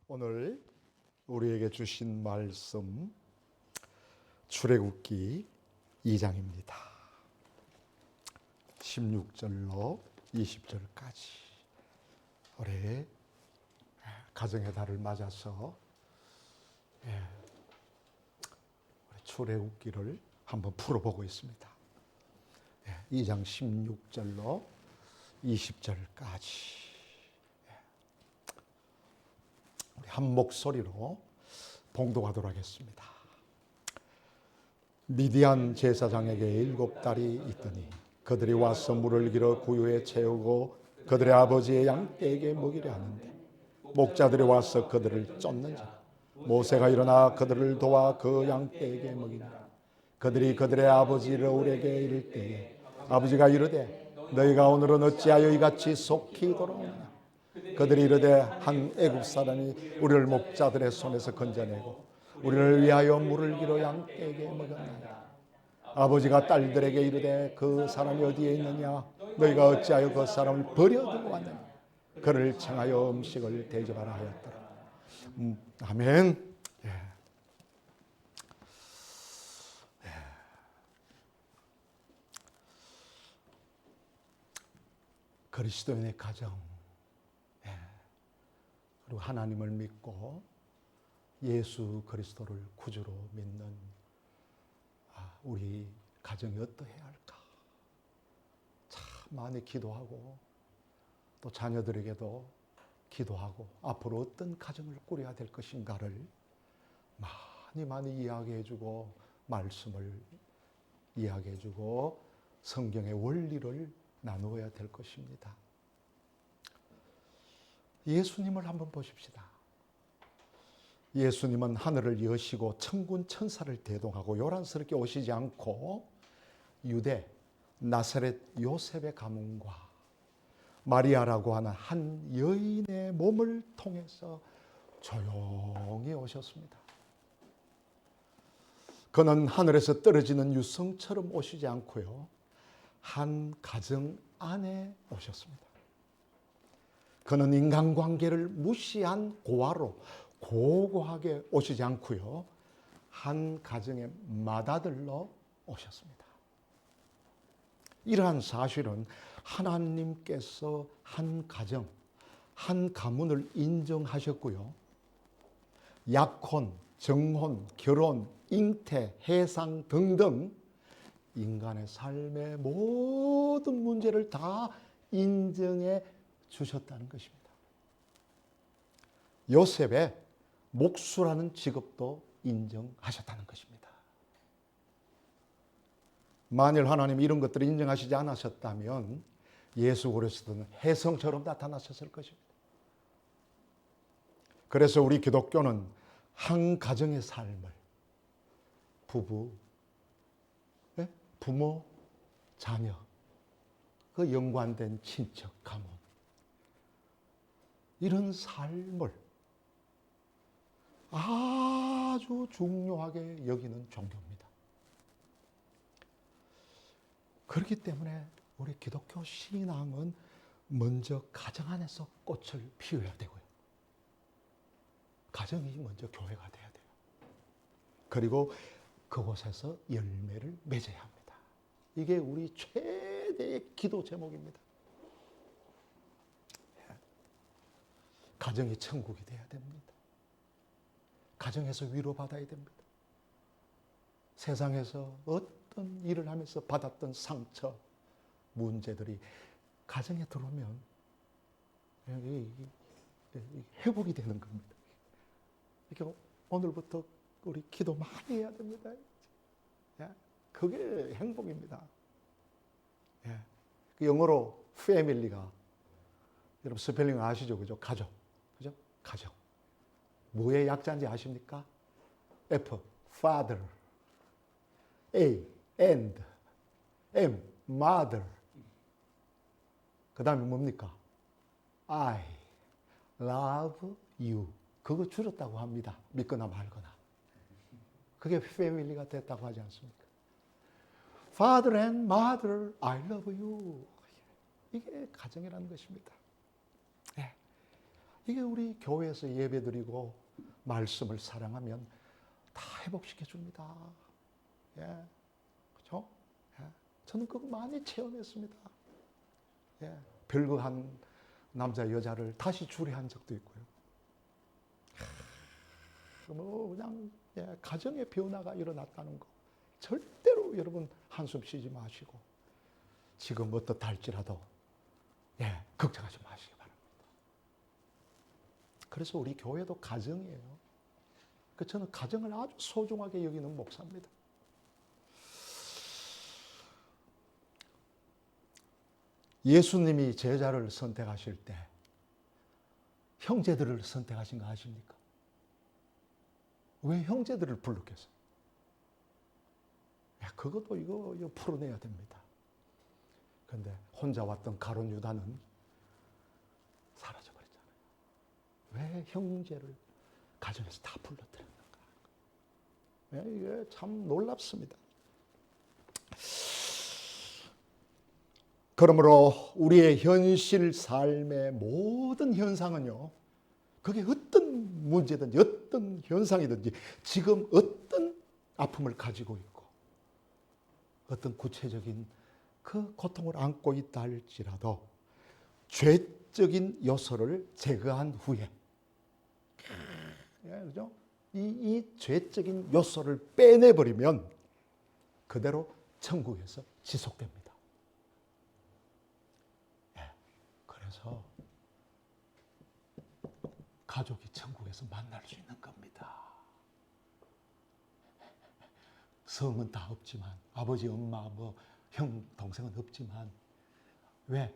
오늘 우리에게 주신 말씀 출애굽기 2장입니다. 16절로 20절까지 올해 가정의 달을 맞아서 출애굽기를 한번 풀어보고 있습니다. 2장 16절로 20절까지 우리 한 목소리로 봉독하도록 하겠습니다. 미디안 제사장에게 7달이 있더니 그들이 와서 물을 길어 구유에 채우고 그들의 아버지의 양떼에게 먹이려 하는데 목자들이 와서 그들을 쫓는지라. 모세가 일어나 그들을 도와 그 양떼에게 먹이니라. 그들이 그들의 아버지 르울에게 이를 때에 아버지가 이르되 너희가 오늘은 어찌하여 이같이 속히 돌아오느냐. 그들이 이르되 한 애굽 사람이 우리를 목자들의 손에서 건져내고 우리를 위하여 물을 길어 양떼에게 먹였나이다. 아버지가 딸들에게 이르되 그 사람이 어디에 있느냐. 너희가 어찌하여 그 사람을 버려두고 왔느냐. 그를 청하여 음식을 대접하라 하였더라. 아멘. 그리스도인의 가정, 그리고 하나님을 믿고 예수 그리스도를 구주로 믿는 우리 가정이 어떠해야 할까? 참 많이 기도하고 또 자녀들에게도 기도하고 앞으로 어떤 가정을 꾸려야 될 것인가를 많이 이야기해주고 말씀을 이야기해주고 성경의 원리를 나누어야 될 것입니다. 예수님을 한번 보십시다. 예수님은 하늘을 여시고 천군 천사를 대동하고 요란스럽게 오시지 않고 유대 나사렛 요셉의 가문과 마리아라고 하는 한 여인의 몸을 통해서 조용히 오셨습니다. 그는 하늘에서 떨어지는 유성처럼 오시지 않고요, 한 가정 안에 오셨습니다. 그는 인간관계를 무시한 고아로 고고하게 오시지 않고요, 한 가정의 맏아들로 오셨습니다. 이러한 사실은 하나님께서 한 가정, 한 가문을 인정하셨고요, 약혼, 정혼, 결혼, 잉태, 해상 등등 인간의 삶의 모든 문제를 다 인정해 주셨다는 것입니다. 요셉의 목수라는 직업도 인정하셨다는 것입니다. 만일 하나님이 이런 것들을 인정하시지 않으셨다면 예수 그리스도는 혜성처럼 나타나셨을 것입니다. 그래서 우리 기독교는 한 가정의 삶을 부부, 부모, 자녀, 그 연관된 친척, 가문, 이런 삶을 아주 중요하게 여기는 종교입니다. 그렇기 때문에 우리 기독교 신앙은 먼저 가정 안에서 꽃을 피워야 되고요, 가정이 먼저 교회가 돼야 돼요. 그리고 그곳에서 열매를 맺어야 합니다. 이게 우리 최대의 기도 제목입니다. 가정이 천국이 돼야 됩니다. 가정에서 위로받아야 됩니다. 세상에서 어떤 일을 하면서 받았던 상처, 문제들이 가정에 들어오면 회복이 되는 겁니다. 이렇게 오늘부터 우리 기도 많이 해야 됩니다. 그게 행복입니다. 영어로 family가, 여러분 스펠링 아시죠? 그죠? 가족. 그죠? 가족. 뭐의 약자인지 아십니까? F, father. A, and. M, mother. 그 다음에 뭡니까? I love you. 그거 줄였다고 합니다. 믿거나 말거나. 그게 패밀리가 됐다고 하지 않습니까? Father and mother, I love you. 이게 가정이라는 것입니다. 이게 우리 교회에서 예배드리고 말씀을 사랑하면 다 회복시켜 줍니다. 예, 그렇죠? 예, 저는 그거 많이 체험했습니다. 예, 별거 한 남자 여자를 다시 주례한 적도 있고요. 뭐 그냥 예, 가정의 변화가 일어났다는 거 절대로 여러분 한숨 쉬지 마시고 지금 어떻다 할지라도 예, 걱정하지 마시기 바랍니다. 그래서 우리 교회도 가정이에요. 저는 가정을 아주 소중하게 여기는 목사입니다. 예수님이 제자를 선택하실 때 형제들을 선택하신 거 아십니까? 왜 형제들을 불렀겠어요? 그것도 이거 풀어내야 됩니다. 그런데 혼자 왔던 가룟 유다는 사라져버렸잖아요. 왜 형제를 가정에서 다 불러들였는가? 이게 참 놀랍습니다. 그러므로 우리의 현실 삶의 모든 현상은요, 그게 어떤 문제든지 어떤 현상이든지 지금 어떤 아픔을 가지고 있고 어떤 구체적인 그 고통을 안고 있다 할지라도 죄적인 요소를 제거한 후에 그죠? 이 죄적인 요소를 빼내버리면 그대로 천국에서 지속됩니다. 그래서 가족이 천국에서 만날 수 있는 겁니다. 성은 다 없지만 아버지, 엄마, 형, 동생은 없지만 왜?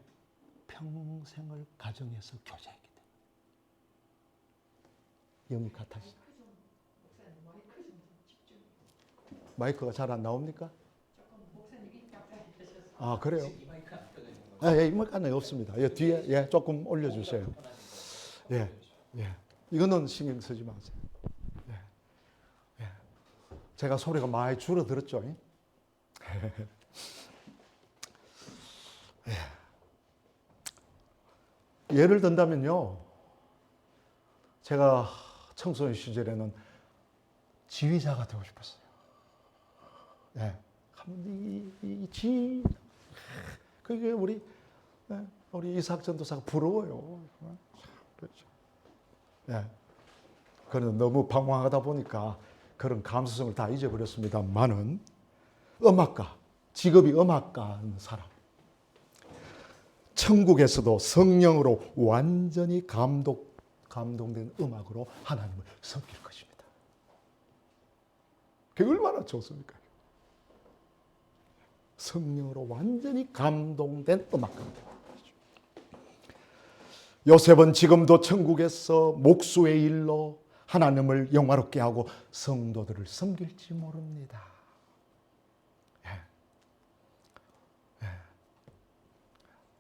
평생을 가정에서 교제했기 때문에. 영이 같아지죠. 마이크가 잘 안 나옵니까? 아, 그래요? 이 마이크는 없습니다. 뒤에 조금 올려주세요. 이거는 신경 쓰지 마세요. 제가 소리가 많이 줄어들었죠. 예를 든다면요, 제가 청소년 시절에는 지휘자가 되고 싶었어요. 그게 우리 이삭 전도사가 부러워요. 그렇죠. 그런데 너무 방황하다 보니까 그런 감수성을 다 잊어버렸습니다만은 음악가, 직업이 음악가인 사람, 천국에서도 성령으로 완전히 감동된 음악으로 하나님을 섬길 것입니다. 그게 얼마나 좋습니까? 성령으로 완전히 감동된 음악가입니다. 요셉은 지금도 천국에서 목수의 일로 하나님을 영화롭게 하고 성도들을 섬길지 모릅니다.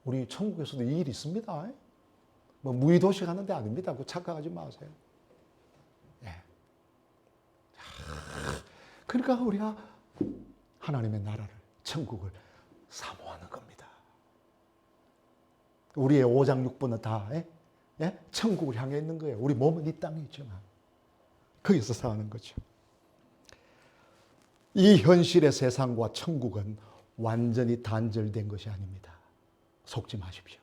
우리 천국에서도 이 일이 있습니다. 무의도시 가는 데 아닙니다. 착각하지 마세요. 그러니까 우리가 하나님의 나라를, 천국을 사모하는 겁니다. 우리의 5장 6부는 다 천국을 향해 있는 거예요. 우리 몸은 이 땅에 있지만 거기서 사는 거죠. 이 현실의 세상과 천국은 완전히 단절된 것이 아닙니다. 속지 마십시오.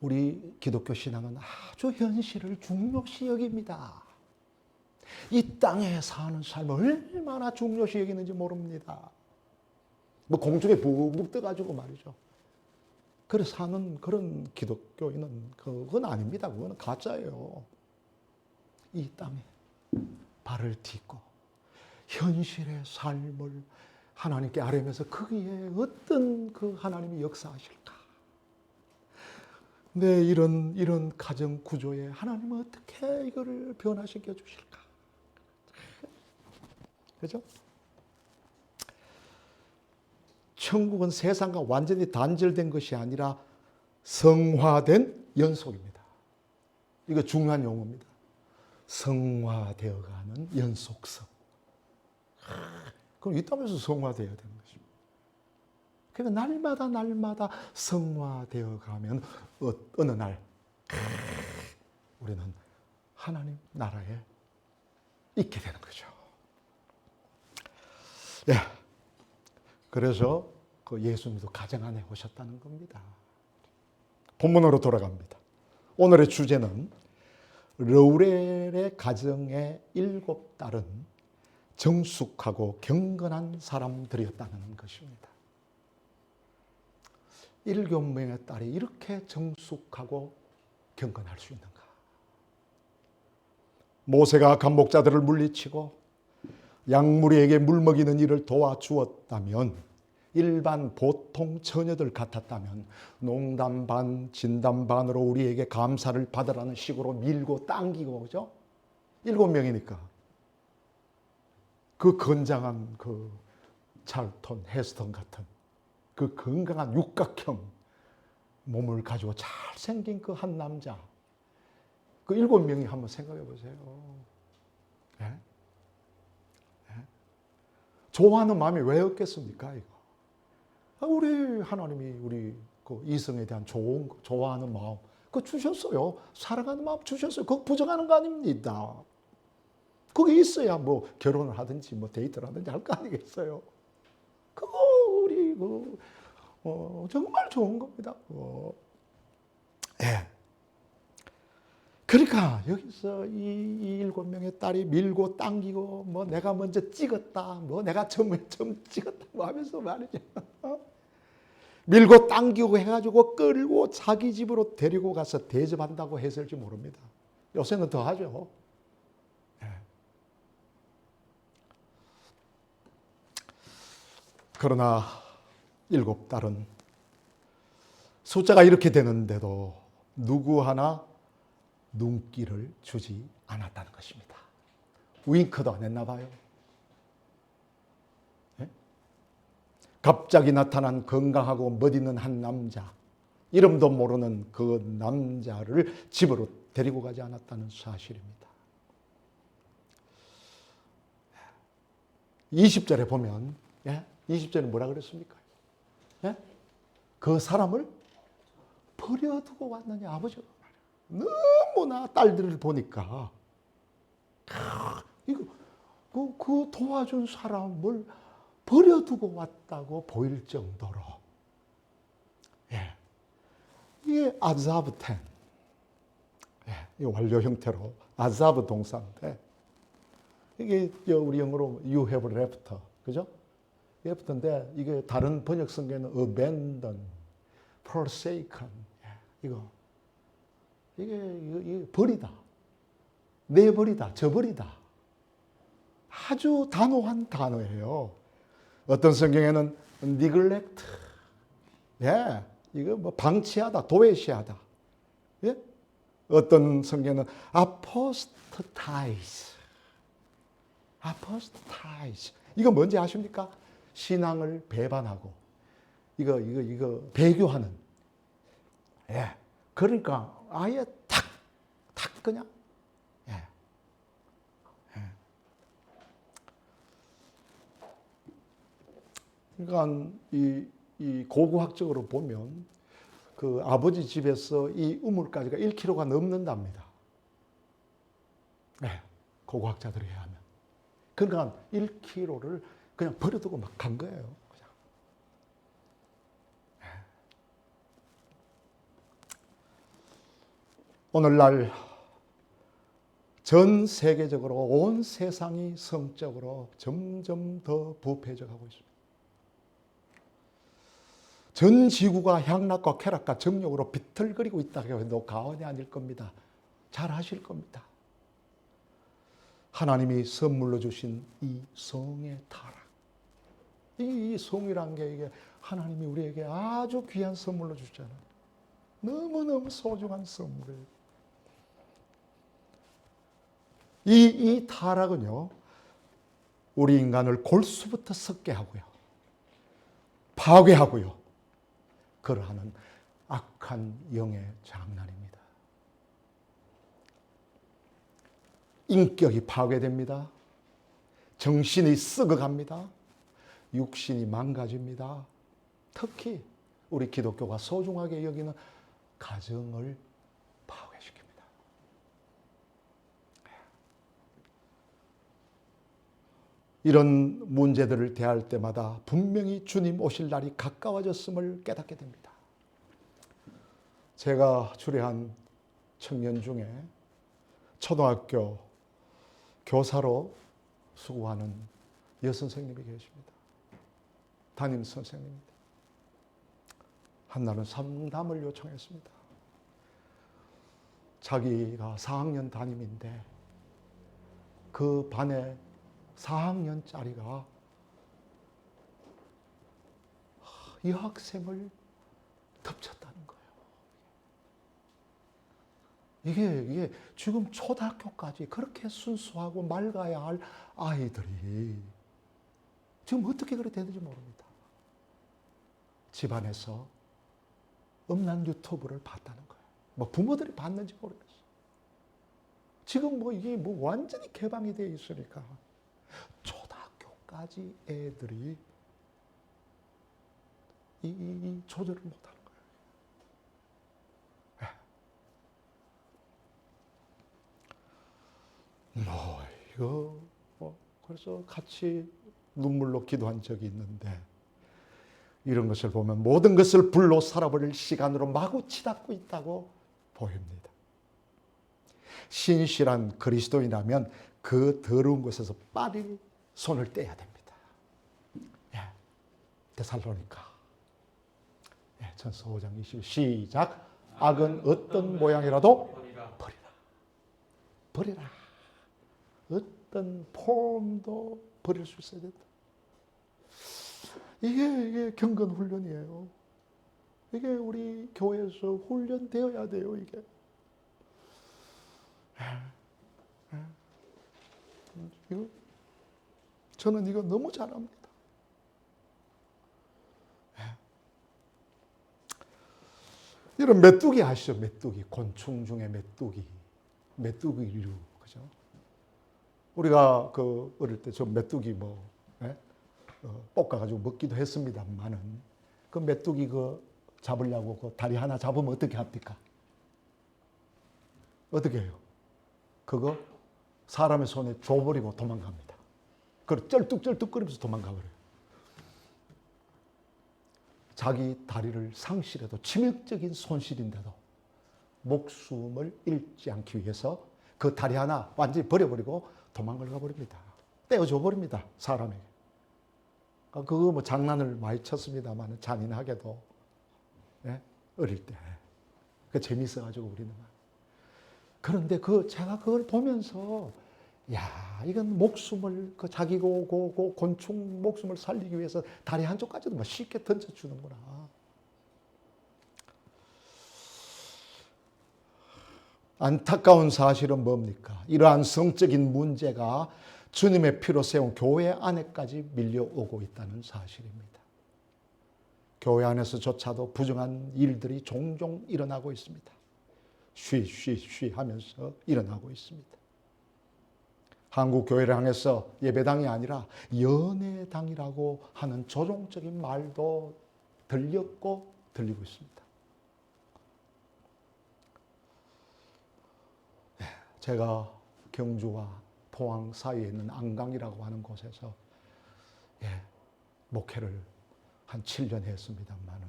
우리 기독교 신앙은 아주 현실을 중요시 여깁니다. 이 땅에 사는 삶을 얼마나 중요시 여기는지 모릅니다. 공중에 붕붕 떠가지고 말이죠. 그래서 사는 그런 기독교인은 그건 아닙니다. 그거는 가짜예요. 이 땅에 발을 딛고 현실의 삶을 하나님께 아뢰면서 거기에 어떤 그 하나님이 역사하실까? 이런 가정 구조에 하나님은 어떻게 이거를 변화시켜 주실까? 그죠? 천국은 세상과 완전히 단절된 것이 아니라 성화된 연속입니다. 이거 중요한 용어입니다. 성화되어가는 연속성. 그럼 이 땅에서 성화되어야 되는 것입니다. 그러니까 날마다 성화되어 가면 어느 날 우리는 하나님 나라에 있게 되는 거죠. 예. 그래서 그 예수님도 가정 안에 오셨다는 겁니다. 본문으로 돌아갑니다. 오늘의 주제는 러우렐의 가정의 7딸은 정숙하고 경건한 사람들이었다는 것입니다. 7명의 딸이 이렇게 정숙하고 경건할 수 있는가? 모세가 감목자들을 물리치고 양무리에게 물 먹이는 일을 도와주었다면, 일반 보통 처녀들 같았다면 농담 반 진담 반으로 우리에게 감사를 받으라는 식으로 밀고 당기고, 그죠? 7명이니까 그 건장한 그 찰턴, 헤스턴 같은 그 건강한 육각형 몸을 가지고 잘생긴 그 한 남자, 그 7명이 한번 생각해 보세요. 예? 예? 좋아하는 마음이 왜 없겠습니까? 이거. 우리 하나님이 우리 그 이성에 대한 좋은 거, 좋아하는 마음 그거 주셨어요. 사랑하는 마음 주셨어요. 그거 부정하는 거 아닙니다. 그게 있어야 뭐 결혼을 하든지 뭐 데이트를 하든지 할 거 아니겠어요. 그거 우리 정말 좋은 겁니다. 예. 그러니까 여기서 이 7명의 딸이 밀고 당기고 뭐 내가 먼저 찍었다, 뭐 내가 처음 찍었다 뭐 하면서 말이죠. 밀고 당기고 해가지고 끌고 자기 집으로 데리고 가서 대접한다고 했을지 모릅니다. 요새는 더 하죠. 예. 그러나 7딸은 숫자가 이렇게 되는데도 누구 하나 눈길을 주지 않았다는 것입니다. 윙크도 안 했나 봐요. 예? 갑자기 나타난 건강하고 멋있는 한 남자, 이름도 모르는 그 남자를 집으로 데리고 가지 않았다는 사실입니다. 20절에 보면, 예? 20절에 뭐라 그랬습니까? 예? 그 사람을 버려두고 왔느냐, 아버지가. 너무나 딸들을 보니까 이거 그 도와준 사람을 버려두고 왔다고 보일 정도로, 예, 이게 아자브텐, 예, 이 완료 형태로 아자브 동사인데, 이게 우리 영어로 you have left, 그죠? left인데 이게 다른 번역 성경에는 abandon, forsaken, 예, 이게 버리다, 내버리다, 저버리다. 아주 단호한 단어예요. 어떤 성경에는 neglect, 예, 이거 뭐 방치하다, 도외시하다. 예? 어떤 성경에는 apostatize, 이거 뭔지 아십니까? 신앙을 배반하고, 이거 배교하는. 예. 그러니까 아예 탁 그냥. 예. 예. 그러니까 이 고고학적으로 보면 그 아버지 집에서 이 우물가지가 1km가 넘는답니다. 네, 고고학자들에 의하면. 그러니까 1km를 그냥 버려두고 막 간 거예요. 그냥. 네. 오늘날 전 세계적으로 온 세상이 성적으로 점점 더 부패져 가고 있습니다. 전 지구가 향락과 쾌락과 정욕으로 비틀거리고 있다고 해도 과언이 아닐 겁니다. 잘 아실 겁니다. 하나님이 선물로 주신 이 성의 타락, 이 성이란 게 이게 하나님이 우리에게 아주 귀한 선물로 주잖아요. 너무너무 소중한 선물이에요. 이 타락은요, 우리 인간을 골수부터 썩게 하고요, 파괴하고요, 그러하는 악한 영의 장난입니다. 인격이 파괴됩니다. 정신이 썩어갑니다. 육신이 망가집니다. 특히 우리 기독교가 소중하게 여기는 가정을 파괴시킵니다. 이런 문제들을 대할 때마다 분명히 주님 오실 날이 가까워졌음을 깨닫게 됩니다. 제가 주례한 청년 중에 초등학교 교사로 수고하는 여선생님이 계십니다. 담임 선생님입니다. 한날은 상담을 요청했습니다. 자기가 4학년 담임인데 그 반에 4학년짜리가 이 학생을 덮쳤다는 거예요. 이게 지금 초등학교까지 그렇게 순수하고 맑아야 할 아이들이 지금 어떻게 그렇게 되는지 모릅니다. 집안에서 음란 유튜브를 봤다는 거예요. 뭐 부모들이 봤는지 모르겠어요. 지금 뭐 이게 뭐 완전히 개방이 되어 있으니까 초등학교까지 애들이 이 조절을 못하는 거예요. 이거 그래서 같이 눈물로 기도한 적이 있는데 이런 것을 보면 모든 것을 불로 살아버릴 시간으로 마구 치닫고 있다고 보입니다. 신실한 그리스도인이라면 그 더러운 것에서 빨리 손을 떼야 됩니다. 데살로니가 전서 5장 20 시작. 악은 어떤 모양이라도 버리라. 어떤 폼도 버릴 수 있어야 된다. 이게 경건 훈련이에요. 이게 우리 교회에서 훈련되어야 돼요. 이게. 저는 이거 너무 잘합니다. 이런 메뚜기 아시죠? 메뚜기. 곤충 중에 메뚜기류. 그죠? 우리가 어릴 때 저 메뚜기 볶아가지고 먹기도 했습니다만은 그 메뚜기 잡으려고 그 다리 하나 잡으면 어떻게 합니까? 어떻게 해요? 그거 사람의 손에 줘버리고 도망갑니다. 그리고 쩔뚝쩔뚝거리면서 도망가버려요. 자기 다리를 상실해도 치명적인 손실인데도 목숨을 잃지 않기 위해서 그 다리 하나 완전히 버려버리고 도망을 가버립니다. 떼어줘 버립니다. 사람에게. 그거 뭐 장난을 많이 쳤습니다만 잔인하게도 어릴 때. 그 재밌어가지고 우리는. 그런데 제가 그걸 보면서 이건 목숨을 자기 곤충 목숨을 살리기 위해서 다리 한쪽까지도 쉽게 던져주는구나. 안타까운 사실은 뭡니까? 이러한 성적인 문제가 주님의 피로 세운 교회 안에까지 밀려오고 있다는 사실입니다. 교회 안에서조차도 부정한 일들이 종종 일어나고 있습니다. 쉬 하면서 일어나고 있습니다. 한국 교회를 향해서 예배당이 아니라 연회당이라고 하는 조종적인 말도 들렸고 들리고 있습니다. 제가 경주와 포항 사이에 있는 안강이라고 하는 곳에서 목회를 한 7년 했습니다만은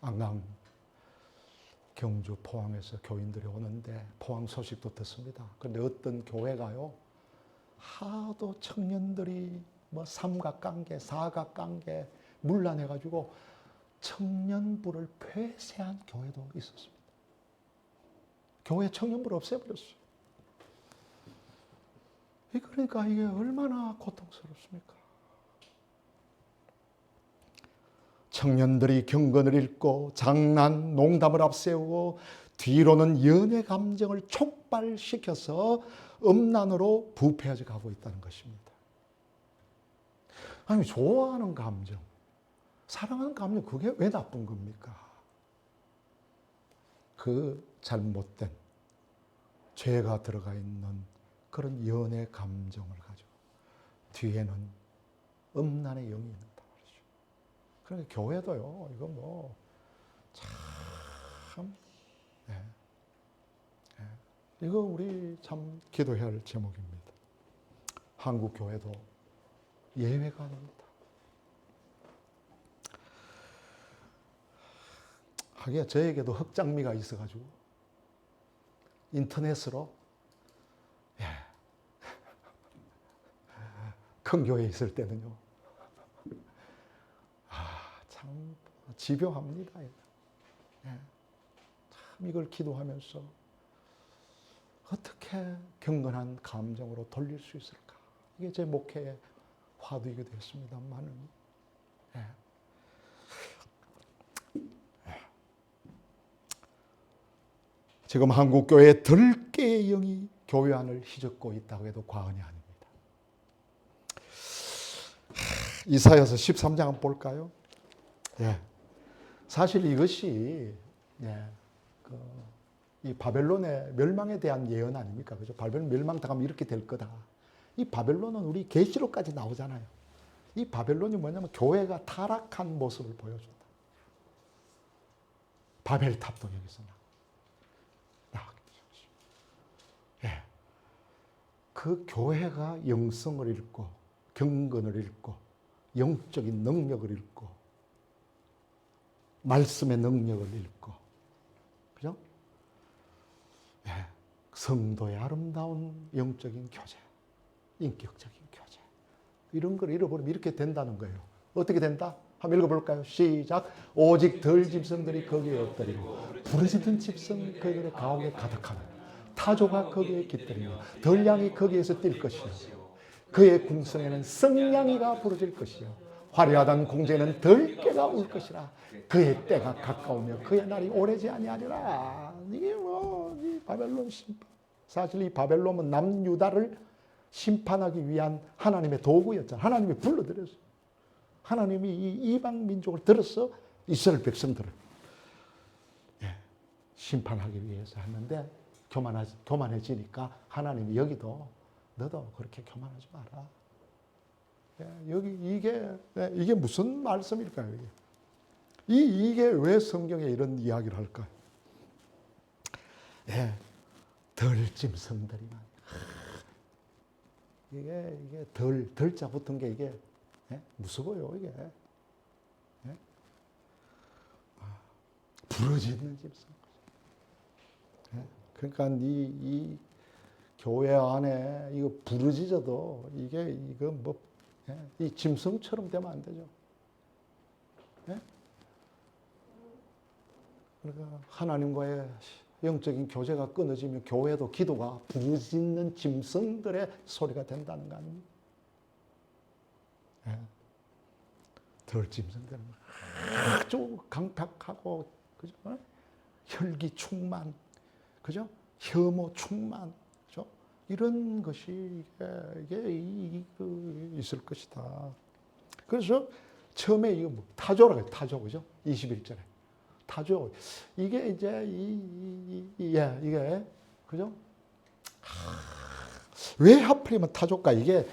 안강, 경주, 포항에서 교인들이 오는데 포항 소식도 듣습니다. 그런데 어떤 교회가요, 하도 청년들이 삼각관계, 사각관계 문란해가지고 청년부를 폐쇄한 교회도 있었습니다. 교회 청년부를 없애버렸어요. 그러니까 이게 얼마나 고통스럽습니까? 청년들이 경건을 잃고 장난, 농담을 앞세우고 뒤로는 연애 감정을 촉발시켜서 음란으로 부패해 가고 있다는 것입니다. 아니, 좋아하는 감정, 사랑하는 감정, 그게 왜 나쁜 겁니까? 그 잘못된 죄가 들어가 있는 그런 연애 감정을 가지고 뒤에는 음란의 영이 있는다 말이죠. 그러니까 교회도요, 이거 뭐 참, 이거 우리 참 기도해야 할 제목입니다. 한국 교회도 예외가 아닙니다. 하기야 저에게도 흑장미가 있어가지고 인터넷으로 큰 교회에 있을 때는요, 참 집요합니다. 참 이걸 기도하면서 어떻게 경건한 감정으로 돌릴 수 있을까? 이게 제 목회의 화두이게 되었습니다만은, 지금 한국 교회에 들깨의 영이 교회 안을 휘젓고 있다고 해도 과언이 아닙니다. 이사야서 13장 한번 볼까요? 사실 이것이 이 바벨론의 멸망에 대한 예언 아닙니까? 그죠? 바벨론 멸망당하면 이렇게 될 거다. 이 바벨론은 우리 계시록까지 나오잖아요. 이 바벨론이 뭐냐면 교회가 타락한 모습을 보여준다. 바벨탑도 여기서 나오게 되죠. 그 교회가 영성을 잃고 경건을 잃고 영적인 능력을 잃고 말씀의 능력을 잃고, 그죠? 성도의 아름다운 영적인 교제, 인격적인 교제, 이런 걸 잃어버리면 이렇게 된다는 거예요. 어떻게 된다? 한번 읽어볼까요? 시작. 오직 덜 짐승들이 거기에 엎드리고 부르짖는 짐승 그들의 가옥에 가득하며 타조가 거기에 깃들이며 덜양이 거기에서 뛸 것이요 그의 궁성에는 성냥이가 부러질 것이요 화려하던 공중에는 들깨가 울 것이라. 그의 때가 가까우며 그의 날이 오래지 아니하리라. 이게 이 바벨론 심판. 사실 이 바벨론은 남유다를 심판하기 위한 하나님의 도구였잖아요. 하나님이 불러들였어요. 하나님이 이 이방 민족을 들어서 이스라엘 백성들을 심판하기 위해서 했는데 교만해지니까 하나님이 여기도 너도 그렇게 교만하지 마라. 여기 이게 무슨 말씀일까요? 이게 왜 성경에 이런 이야기를 할까요? 덜짐승들이만. 이게 덜자 붙은 게 이게 무서워요, 이게. 부러지는 짐승. 그러니까 이 교회 안에 이거 부르짖어도 이거 뭐 이 짐승처럼 되면 안 되죠. 그러니까 하나님과의 영적인 교제가 끊어지면 교회도 기도가 부르짖는 짐승들의 소리가 된다는 거 아닙니까? 덜 짐승들은 아주 강팍하고, 그죠? 혈기 충만, 그죠? 혐오 충만, 그죠? 이런 것이 이게 있을 것이다. 그래서 처음에 이거 뭐 타조라고 해요. 타조, 그죠? 21절에. 타조. 이게 이제 이게, 그죠? 왜 하필이면 타조일까? 이게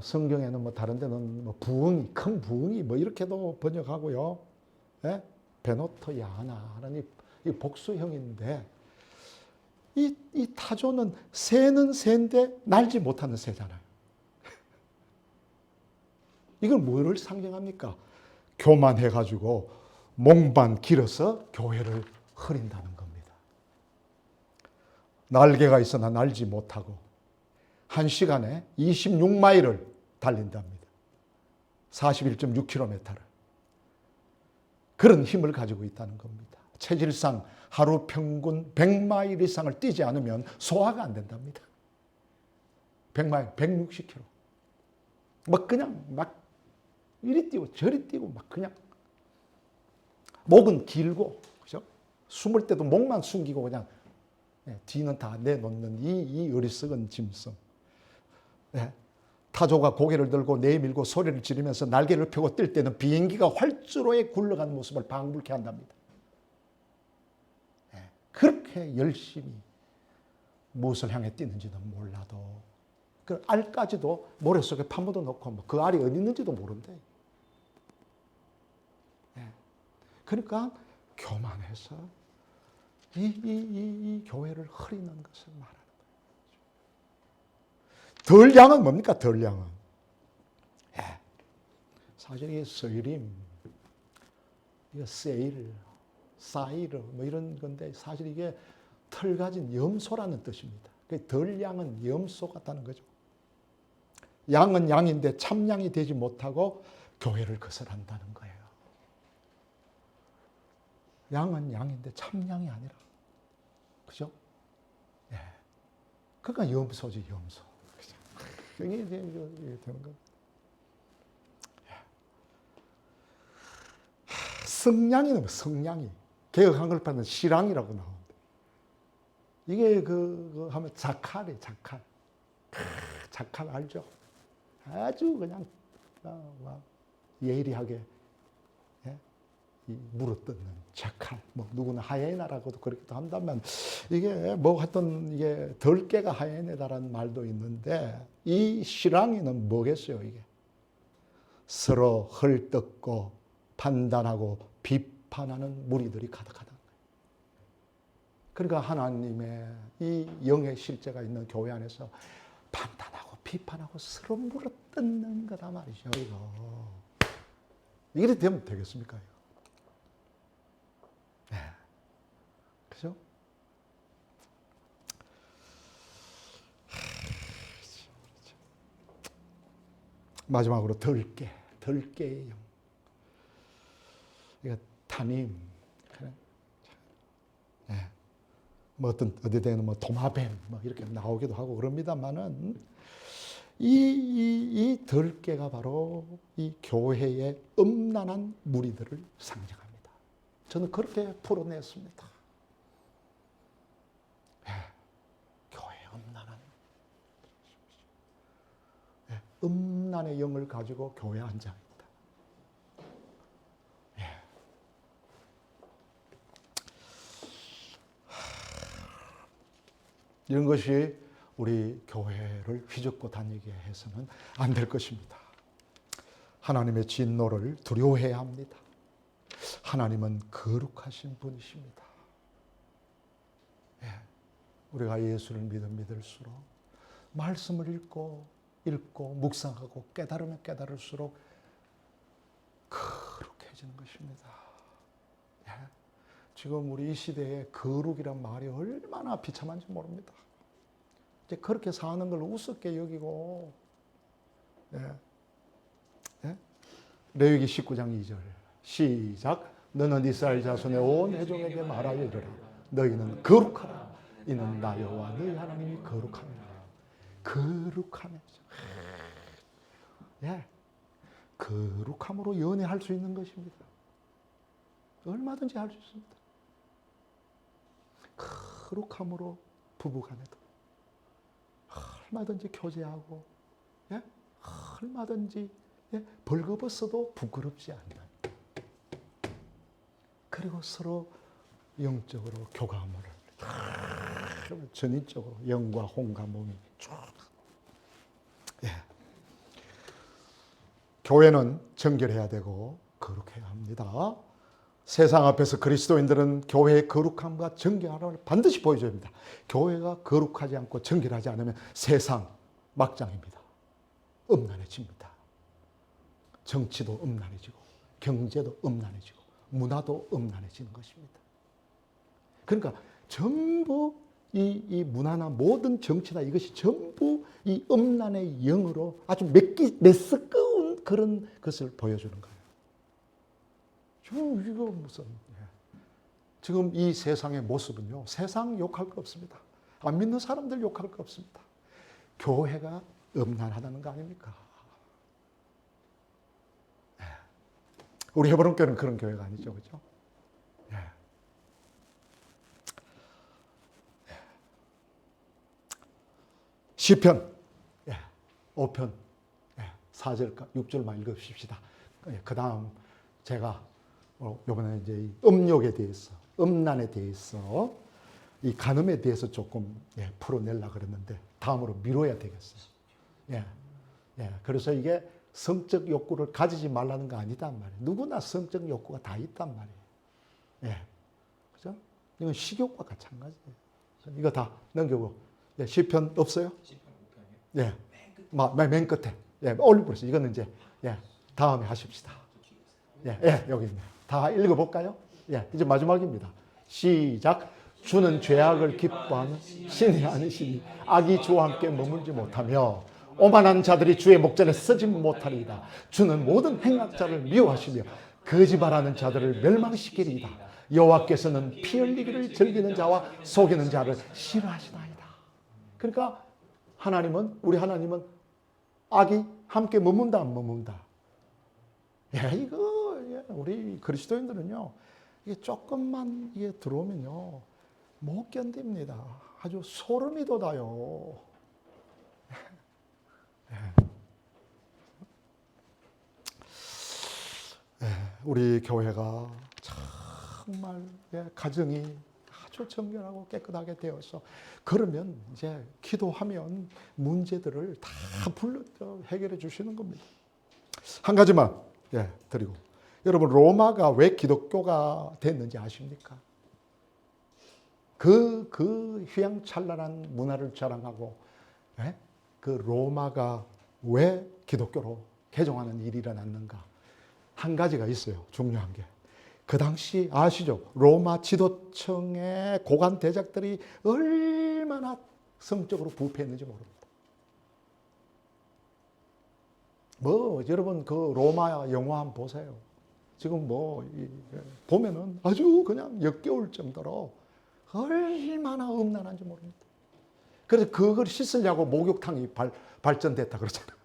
성경에는 뭐 다른 데는 뭐 부엉이, 큰 부엉이 뭐 이렇게도 번역하고요. 베노토 야나라는 이 복수형인데, 이 타조는 새는 새인데 날지 못하는 새잖아요. 이걸 뭐를 상징합니까? 교만해가지고 목만 길어서 교회를 흐린다는 겁니다. 날개가 있으나 날지 못하고 1시간에 26마일을 달린답니다. 41.6km를. 그런 힘을 가지고 있다는 겁니다. 체질상 하루 평균 100마일 이상을 뛰지 않으면 소화가 안 된답니다. 100마일, 160km. 막 그냥 막 이리 뛰고 저리 뛰고 막 그냥. 목은 길고, 그죠? 숨을 때도 목만 숨기고 그냥 뒤는 다 내놓는 이 어리석은 짐승. 타조가 고개를 들고 내밀고 소리를 지르면서 날개를 펴고 뛸 때는 비행기가 활주로에 굴러가는 모습을 방불케 한답니다. 그렇게 열심히 무엇을 향해 뛰는지는 몰라도 그 알까지도 모래 속에 파묻어 놓고 뭐 그 알이 어디 있는지도 모른대. 예. 그러니까 교만해서 이 교회를 흐리는 것을 말하는 거예요. 덜 양은 뭡니까? 덜 양은. 예. 사실 이게 서유림, 이거 세일, 사이르 뭐 이런 건데 사실 이게 털 가진 염소라는 뜻입니다. 덜 양은 염소 같다는 거죠. 양은 양인데 참양이 되지 못하고 교회를 거슬한다는 거예요. 양은 양인데 참양이 아니라. 그죠? 예. 그러니까 염소지, 염소. 그죠? 이게 되는 거예요. 성냥이 나오면 성냥이. 개혁 한글판은 시랑이라고 나오는데. 이게 하면 자칼이에요, 자칼. 자칼 알죠? 아주 그냥 예리하게 물어뜯는 자칼. 뭐 누구는 하이에나라고도 그렇게도 한다면 이게 뭐 하여튼 이게 덜깨가 하이에나라는 말도 있는데 이 시랑이는 뭐겠어요 이게? 서로 헐뜯고 판단하고 비판하는 무리들이 가득하다. 그러니까 하나님의 이 영의 실제가 있는 교회 안에서 판단하고 비판하고 서로 물어뜯는 거다 말이죠. 이거. 이렇게 되면 되겠습니까? 이거? 네. 그죠? 마지막으로 덜깨의 영. 이거 타님. 그래. 네. 뭐 어디 되는 뭐 도마뱀 뭐 이렇게 나오기도 하고 그럽니다만은 이 덜깨가 바로 이 교회의 음란한 무리들을 상징합니다. 저는 그렇게 풀어냈습니다. 네. 교회의 음란한 네. 음란의 영을 가지고 교회에 앉아 있다. 네. 이런 것이 우리 교회를 휘젓고 다니게 해서는 안 될 것입니다. 하나님의 진노를 두려워해야 합니다. 하나님은 거룩하신 분이십니다. 예, 우리가 예수를 믿을수록 말씀을 읽고 묵상하고 깨달으면 깨달을수록 거룩해지는 것입니다. 예, 지금 우리 이 시대에 거룩이란 말이 얼마나 비참한지 모릅니다. 이제 그렇게 사는 걸 우습게 여기고, 예. 예? 레위기 19장 2절 시작. 너는 이스라엘 자손의 온 회족에게 말하여 이르라. 너희는 거룩하라. 이는 나 여호와 너희 하나님이 거룩함이라. 거룩함이죠. 예. 거룩함으로 연애할 수 있는 것입니다. 얼마든지 할 수 있습니다. 거룩함으로 부부간에도 얼마든지 교제하고, 예? 얼마든지 예? 벌거벗어도 부끄럽지 않는. 그리고 서로 영적으로 교감을 전인적으로 영과 혼과 몸이 쭉. 예. 교회는 정결해야 되고 거룩해야 합니다. 세상 앞에서 그리스도인들은 교회의 거룩함과 정결함을 반드시 보여줘야 합니다. 교회가 거룩하지 않고 정결하지 않으면 세상 막장입니다. 음란해집니다. 정치도 음란해지고 경제도 음란해지고 문화도 음란해지는 것입니다. 그러니까 전부 이 문화나 모든 정치나 이것이 전부 이 음란의 영으로 아주 메스꺼운 그런 것을 보여주는 거예요. 이거 무슨 지금 이 세상의 모습은요, 세상 욕할 거 없습니다. 안 믿는 사람들 욕할 거 없습니다. 교회가 음란하다는 거 아닙니까? 우리 헤브론교는 그런 교회가 아니죠, 그렇죠? 시편 5편 4절과 6절만 읽으십시다. 그 다음 제가 이번에 이제 음욕에 대해서, 음란에 대해서, 이 간음에 대해서 조금 풀어내려고 그랬는데 다음으로 미뤄야 되겠어요. 예. 예. 그래서 이게 성적 욕구를 가지지 말라는 거 아니단 말이에요. 누구나 성적 욕구가 다 있단 말이에요. 예. 그죠? 이건 식욕과 마찬가지예요. 이거 다 넘기고. 예. 시편 없어요? 예. 맨 끝에. 예. 올려버렸어요. 이거는 이제, 예. 다음에 하십시다. 예. 예. 여기 있네요. 다 읽어볼까요? 예. 이제 마지막입니다. 시작. 주는 죄악을 기뻐하는 신이 아니시니 악이 주와 함께 머물지 못하며 오만한 자들이 주의 목전에 서지 못하리이다. 주는 모든 행악자를 미워하시며 거짓말하는 자들을 멸망시키리이다. 여호와께서는 피 흘리기를 즐기는 자와 속이는 자를 싫어하시나이다. 그러니까 우리 하나님은 악이 함께 머문다 안 머문다. 이거 우리 그리스도인들은요, 이게 조금만 이게 들어오면요 못 견딥니다. 아주 소름이 돋아요. 우리 교회가 정말 가정이 아주 정결하고 깨끗하게 되어서 그러면 이제 기도하면 문제들을 다 해결해 주시는 겁니다. 한 가지만 드리고, 여러분 로마가 왜 기독교가 됐는지 아십니까? 그 휘황찬란한 문화를 자랑하고 그 로마가 왜 기독교로 개종하는 일이 일어났는가? 한 가지가 있어요. 중요한 게. 그 당시 아시죠? 로마 지도층의 고관 대작들이 얼마나 성적으로 부패했는지 모릅니다. 여러분 그 로마 영화 한번 보세요. 지금 보면은 아주 그냥 역겨울 정도로 얼마나 음란한지 모릅니다. 그래서 그걸 씻으려고 목욕탕이 발전됐다 그러잖아요.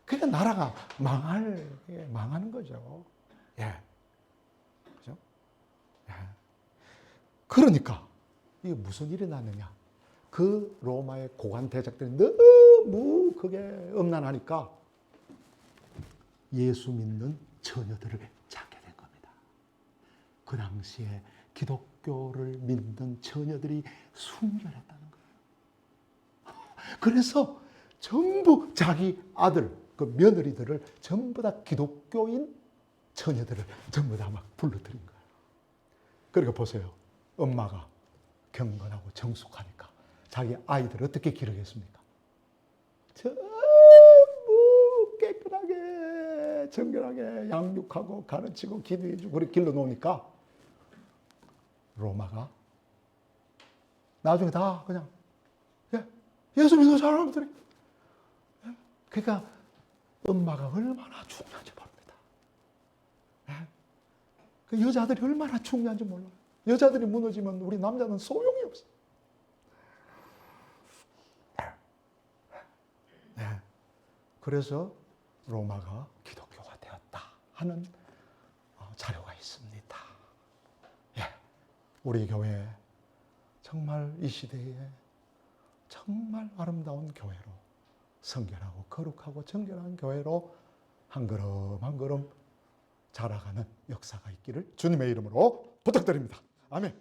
그러니까 나라가 망하는 거죠. 그죠? 그러니까 이게 무슨 일이 났느냐? 그 로마의 고관 대작들이 너무 그게 음란하니까 예수 믿는 처녀들을 찾게 된 겁니다. 그 당시에 기독교를 믿는 처녀들이 순결했다는 거예요. 그래서 전부 자기 아들, 그 며느리들을 전부 다 기독교인 처녀들을 전부 다 막 불러들인 거예요. 그러니까 보세요. 엄마가 경건하고 정숙하니까 자기 아이들 어떻게 기르겠습니까? 전부 깨끗하게 정결하게 양육하고 가르치고 기도해주고 그렇게 길러놓으니까 로마가 나중에 다 그냥 예수 믿는 사람들이, 그러니까 엄마가 얼마나 중요한지 모릅니다. 그 여자들이 얼마나 중요한지 몰라요. 여자들이 무너지면 우리 남자는 소용이 없어요. 그래서 로마가 기독교가 되었다 하는 자료가 있습니다. 우리 교회 정말 이 시대에 정말 아름다운 교회로, 성결하고 거룩하고 정결한 교회로 한 걸음 한 걸음 자라가는 역사가 있기를 주님의 이름으로 부탁드립니다. 아멘.